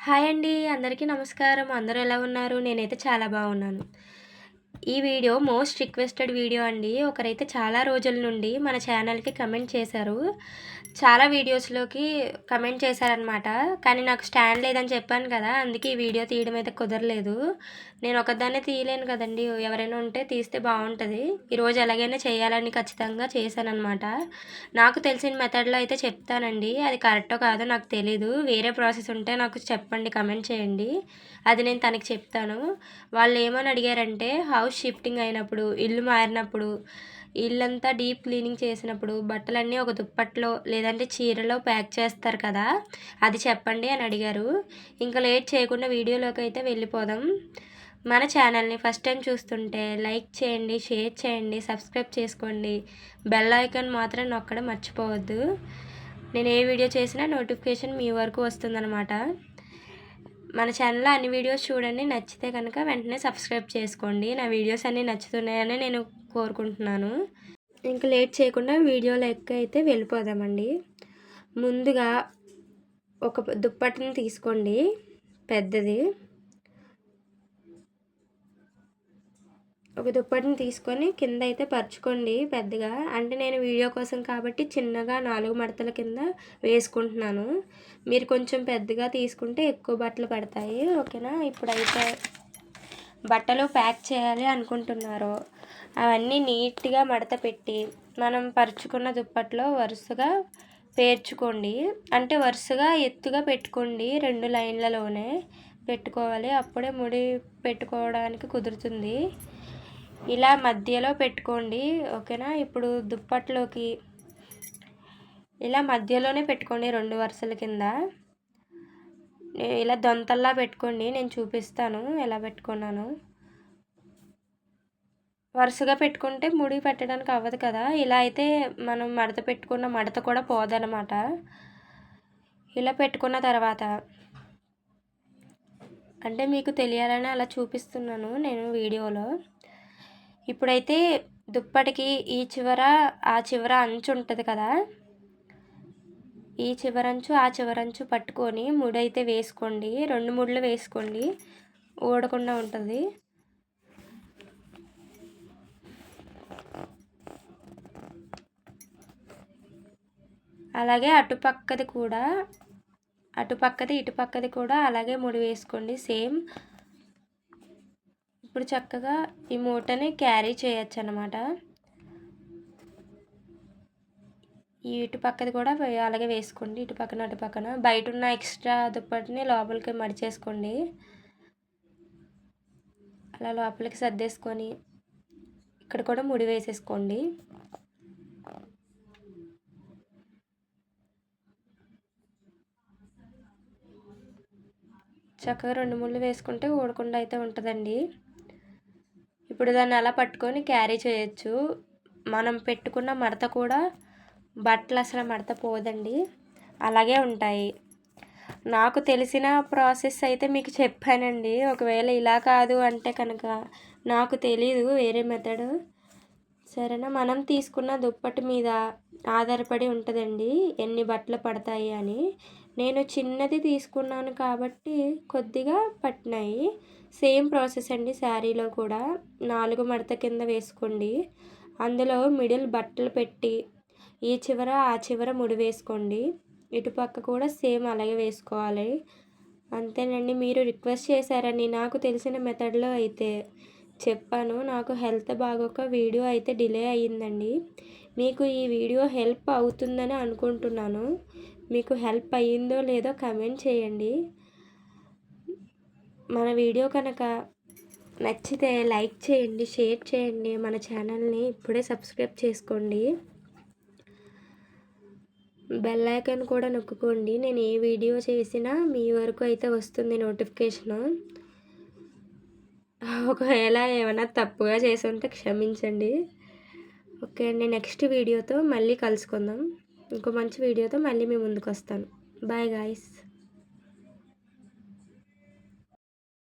Hi అండి. అందరికీ నమస్కారం. అందరూ ఎలా ఉన్నారు? నేనైతే చాలా బాగున్నాను. ఈ వీడియో మోస్ట్ రిక్వెస్టెడ్ వీడియో అండి. ఒకరైతే చాలా రోజుల నుండి మన ఛానల్‌కి కమెంట్ చేశారు. చాలా వీడియోస్‌లోకి కమెంట్ చేశారనమాట. కానీ నాకు స్టాండ్ లేదని చెప్పాను కదా! అందుకే ఈ వీడియో తీయడం అయితే కుదరలేదు. నేను ఒకదాన్నే తీయలేను కదండీ! ఎవరైనా ఉంటే తీస్తే బావుంటది. ఈరోజు ఎలాగైనా చేయాలని ఖచ్చితంగా చేశాననమాట. నాకు తెలిసిన మెథడ్‌లో అయితే చెప్తానండి. అది కరెక్టో కాదో నాకు తెలీదు. వేరే ప్రాసెస్ ఉంటే నాకు చెప్పండి, కమెంట్ చేయండి. అది నేను తనకి చెప్తాను. వాళ్ళేమని అడిగారంటే, హౌస్ షిఫ్టింగ్ అయినప్పుడు, ఇల్లు మారినప్పుడు, ఇల్లంతా డీప్ క్లీనింగ్ చేసినప్పుడు, బట్టలన్నీ ఒక దుప్పట్లో లేదంటే చీరలో ప్యాక్ చేస్తారు కదా! అది చెప్పండి అని అడిగారు. ఇంక లేట్ చేయకుండా వీడియోలోకైతే వెళ్ళిపోదాం. మన ఛానల్‌ని ఫస్ట్ టైం చూస్తుంటే లైక్ చేయండి, షేర్ చేయండి, సబ్స్క్రైబ్ చేసుకోండి. బెల్ ఐకాన్ మాత్రం నొక్కడం మర్చిపోవద్దు. నేను ఏ వీడియో చేసినా నోటిఫికేషన్ మీ వరకు వస్తుందనమాట. మన ఛానల్‌లో అన్ని వీడియోస్ చూడండి. నచ్చితే కనుక వెంటనే సబ్స్క్రైబ్ చేసుకోండి. నా వీడియోస్ అన్నీ నచ్చుతున్నాయని నేను కోరుకుంటున్నాను. ఇంక లేట్ చేయకుండా వీడియోలోకి అయితే వెళ్ళిపోదామండి. ముందుగా ఒక దుప్పటిని తీసుకోండి, పెద్దది. ఒక దుప్పటిని తీసుకొని కింద అయితే పరుచుకోండి పెద్దగా. అంటే నేను వీడియో కోసం కాబట్టి చిన్నగా 4 మడతల కింద వేసుకుంటున్నాను. మీరు కొంచెం పెద్దగా తీసుకుంటే ఎక్కువ బట్టలు పడతాయి. ఓకేనా? ఇప్పుడైతే బట్టలు ప్యాక్ చేయాలి అనుకుంటున్నారో అవన్నీ నీట్గా మడత పెట్టి మనం పరుచుకున్న దుప్పట్లో వరుసగా పేర్చుకోండి. అంటే వరుసగా ఎత్తుగా పెట్టుకోండి. 2 లైన్లలోనే పెట్టుకోవాలి. అప్పుడే ముడి పెట్టుకోవడానికి కుదురుతుంది. ఇలా మధ్యలో పెట్టుకోండి. ఓకేనా? ఇప్పుడు దుప్పట్లోకి ఇలా మధ్యలోనే పెట్టుకోండి 2 వరుసల కింద. ఇలా దొంతల్లా పెట్టుకోండి. నేను చూపిస్తాను ఎలా పెట్టుకున్నాను. వరుసగా పెట్టుకుంటే ముడి పెట్టడానికి అవ్వదు కదా! ఇలా అయితే మనం మడత పెట్టుకున్న మడత కూడా పోదనమాట. ఇలా పెట్టుకున్న తర్వాత అంటే మీకు తెలియాలని అలా చూపిస్తున్నాను నేను వీడియోలో. ఇప్పుడైతే దుప్పటికి ఈ చివర ఆ చివర అంచు ఉంటుంది కదా! ఈ చివరంచు ఆ చివరంచు పట్టుకొని ముడైతే వేసుకోండి. 2 ముడులు వేసుకోండి. ఊడకుండా ఉంటుంది. అలాగే అటుపక్కది ఇటుపక్కది కూడా అలాగే ముడి వేసుకోండి సేమ్. ఇప్పుడు చక్కగా ఈ మూటని క్యారీ చేయొచ్చు అన్నమాట. ఈ ఇటుపక్కది కూడా అలాగే వేసుకోండి. ఇటుపక్కన అటుపక్కన బయట ఉన్న ఎక్స్ట్రా దుప్పటిని లోపలికి మడిచేసుకోండి. అలా లోపలికి సర్దేసుకొని ఇక్కడ కూడా ముడి వేసేసుకోండి. చక్కగా 2 ముళ్ళు వేసుకుంటే ఊడకుండా అయితే ఉంటుందండి. ఇప్పుడు దాన్ని అలా పట్టుకొని క్యారీ చేయొచ్చు. మనం పెట్టుకున్న మడత కూడా బట్టలు అసలు మడత పోదండి, అలాగే ఉంటాయి. నాకు తెలిసిన ప్రాసెస్ అయితే మీకు చెప్పానండి. ఒకవేళ ఇలా కాదు అంటే కనుక నాకు తెలీదు వేరే మెథడ్. సరేనా? మనం తీసుకున్న దుప్పటి మీద ఆధారపడి ఉంటుందండి ఎన్ని బట్టలు పడతాయి అని. నేను చిన్నది తీసుకున్నాను కాబట్టి కొద్దిగా పట్టినాయి. సేమ్ ప్రాసెస్ అండి శారీలో కూడా. 4 మడత కింద వేసుకోండి. అందులో మిడిల్ బట్టలు పెట్టి ఈ చివర ఆ చివర ముడి వేసుకోండి. ఇటుపక్క కూడా సేమ్ అలాగే వేసుకోవాలి. అంతేనండి. మీరు రిక్వెస్ట్ చేశారని నాకు తెలిసిన మెథడ్లో అయితే చెప్పాను. నాకు హెల్త్ బాగోక వీడియో అయితే డిలే అయ్యిందండి. మీకు ఈ వీడియో హెల్ప్ అవుతుందని అనుకుంటున్నాను. మీకు హెల్ప్ అయ్యిందో లేదో కమెంట్ చేయండి. మన వీడియో కనుక నచ్చితే లైక్ చేయండి, షేర్ చేయండి. మన ఛానల్ని ఇప్పుడే సబ్స్క్రైబ్ చేసుకోండి. బెల్ ఐకాన్ కూడా నొక్కుకోండి. నేను ఏ వీడియో చేసినా మీ వరకు అయితే వస్తుంది నోటిఫికేషను. ఒకవేళ ఏమైనా తప్పుగా చేసి ఉంటే క్షమించండి. ఓకే అండి. నెక్స్ట్ వీడియోతో మళ్ళీ కలుసుకుందాం. ఇంకో మంచి వీడియోతో మళ్ళీ మీ ముందుకు వస్తాను. Bye guys.